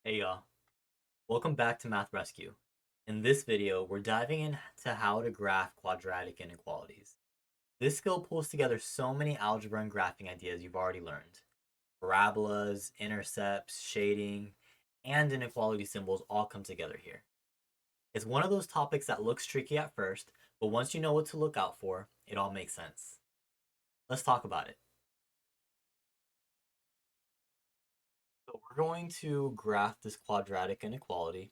Hey y'all, welcome back to Math Rescue. In this video, we're diving into how to graph quadratic inequalities. This skill pulls together so many algebra and graphing ideas you've already learned. Parabolas, intercepts, shading, and inequality symbols all come together here. It's one of those topics that looks tricky at first, but once you know what to look out for, it all makes sense. Let's talk about it. So we're going to graph this quadratic inequality.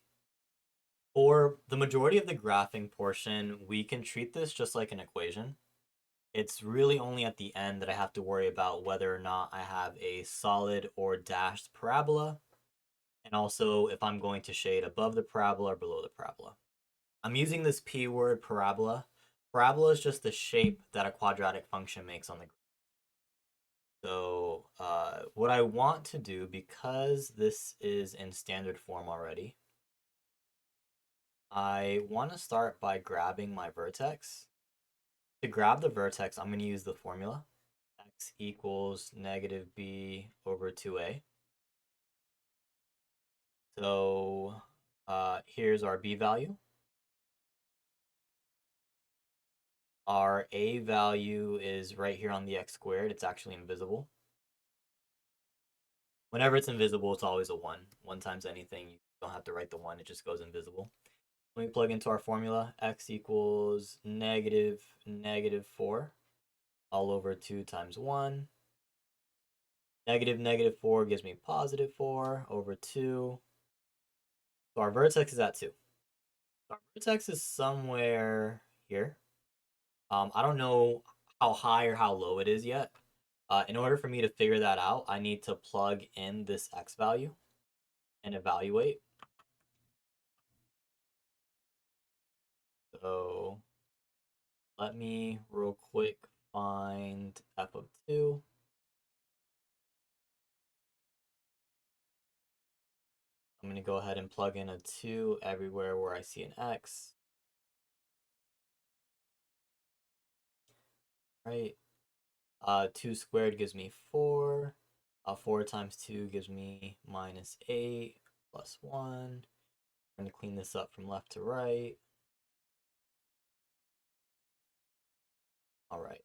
For the majority of the graphing portion, we can treat this just like an equation. It's really only at the end that I have to worry about whether or not I have a solid or dashed parabola, and also if I'm going to shade above the parabola or below the parabola. I'm using this P word, parabola. Parabola is just the shape that a quadratic function makes on the graph. So what I want to do, because this is in standard form already, I want to start by grabbing my vertex. To grab the vertex, I'm going to use the formula x equals negative b over 2a. So here's our b value. Our a value is right here on the x squared. It's actually invisible. Whenever it's invisible, it's always a 1. 1 times anything, you don't have to write the 1. It just goes invisible. When we plug into our formula, x equals negative 4 all over 2 times 1. Negative 4 gives me positive 4 over 2. So our vertex is at 2. Our vertex is somewhere here. I don't know how high or how low it is yet. In order for me to figure that out, I need to plug in this x value and evaluate. So let me real quick find f of 2. I'm going to go ahead and plug in a 2 everywhere where I see an x. Right. 2 squared gives me 4. 4 times 2 gives me minus 8 plus 1. I'm going to clean this up from left to right. All right.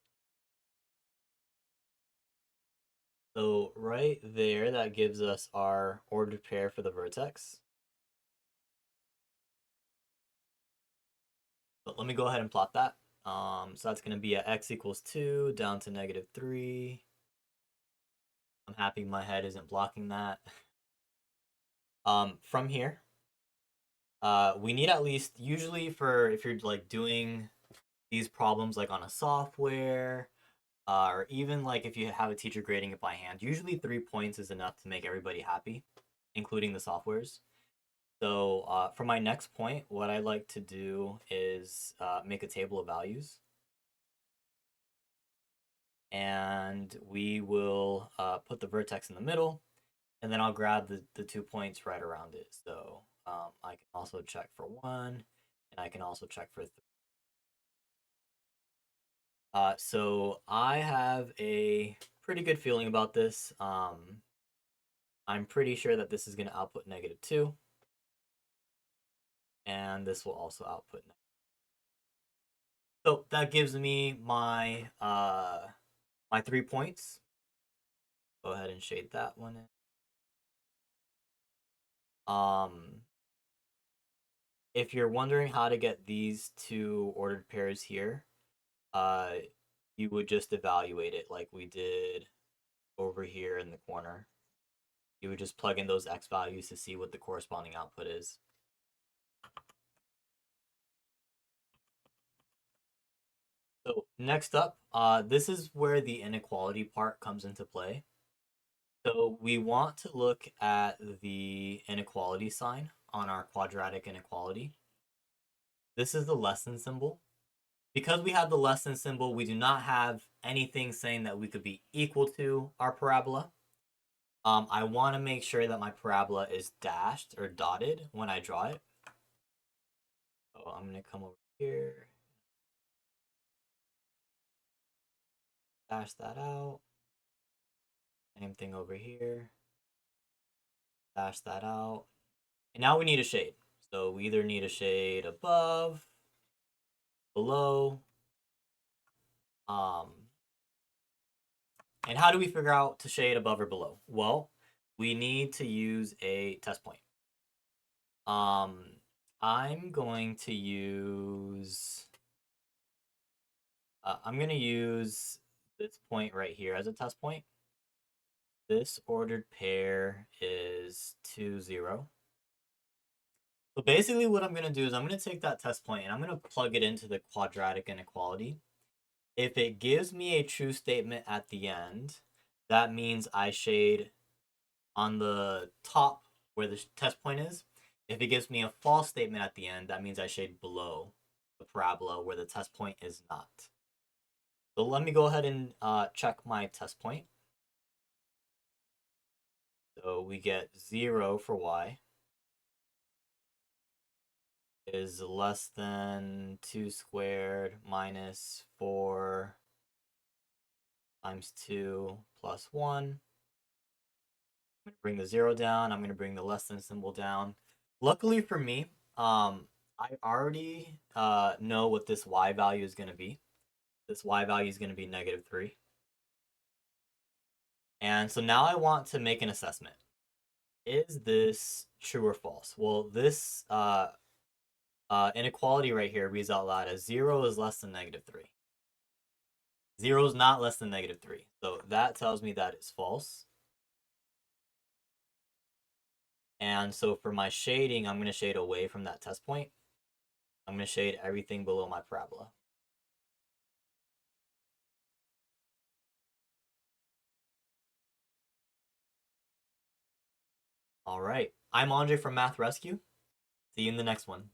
So right there, that gives us our ordered pair for the vertex. But let me go ahead and plot that. So that's going to be at x equals 2 down to negative 3. I'm happy my head isn't blocking that. From here, we need at least, usually for if you're like doing these problems like on a software, or even like if you have a teacher grading it by hand, usually 3 points is enough to make everybody happy, including the softwares. So for my next point, what I like to do is make a table of values. And we will put the vertex in the middle, and then I'll grab the 2 points right around it. So I can also check for 1, and I can also check for 3. So I have a pretty good feeling about this. I'm pretty sure that this is going to output negative 2. And this will also output negative. So that gives me my my 3 points. Go ahead and shade that one in. If you're wondering how to get these two ordered pairs here, uh, you would just evaluate it like we did over here in the corner. You would just plug in those x values to see what the corresponding output is. So next up, this is where the inequality part comes into play. So we want to look at the inequality sign on our quadratic inequality. This is the less than symbol. Because we have the less than symbol, we do not have anything saying that we could be equal to our parabola. I want to make sure that my parabola is dashed or dotted when I draw it. So I'm going to come over here, dash that out. Same thing over here, dash that out. And now we need a shade. So we either need a shade above, below, um, and how do we figure out to shade above or below? Well, we need to use a test point. Um, I'm going to use this point right here as a test point. This ordered pair is 2, 0. So basically what I'm going to do is I'm going to take that test point and I'm going to plug it into the quadratic inequality. If it gives me a true statement at the end, that means I shade on the top where the test point is. If it gives me a false statement at the end, that means I shade below the parabola where the test point is not. So let me go ahead and check my test point. So we get 0 for y is less than 2 squared minus 4 times 2 plus 1. I'm going to bring the 0 down. I'm going to bring the less than symbol down. Luckily for me, I already know what this y value is going to be. This y value is going to be -3. And so now I want to make an assessment. Is this true or false? Well, this inequality right here reads out loud as 0 is less than -3. 0 is not less than -3. So that tells me that it's false. And so for my shading, I'm going to shade away from that test point. I'm going to shade everything below my parabola. All right. I'm Andre from Math Rescue. See you in the next one.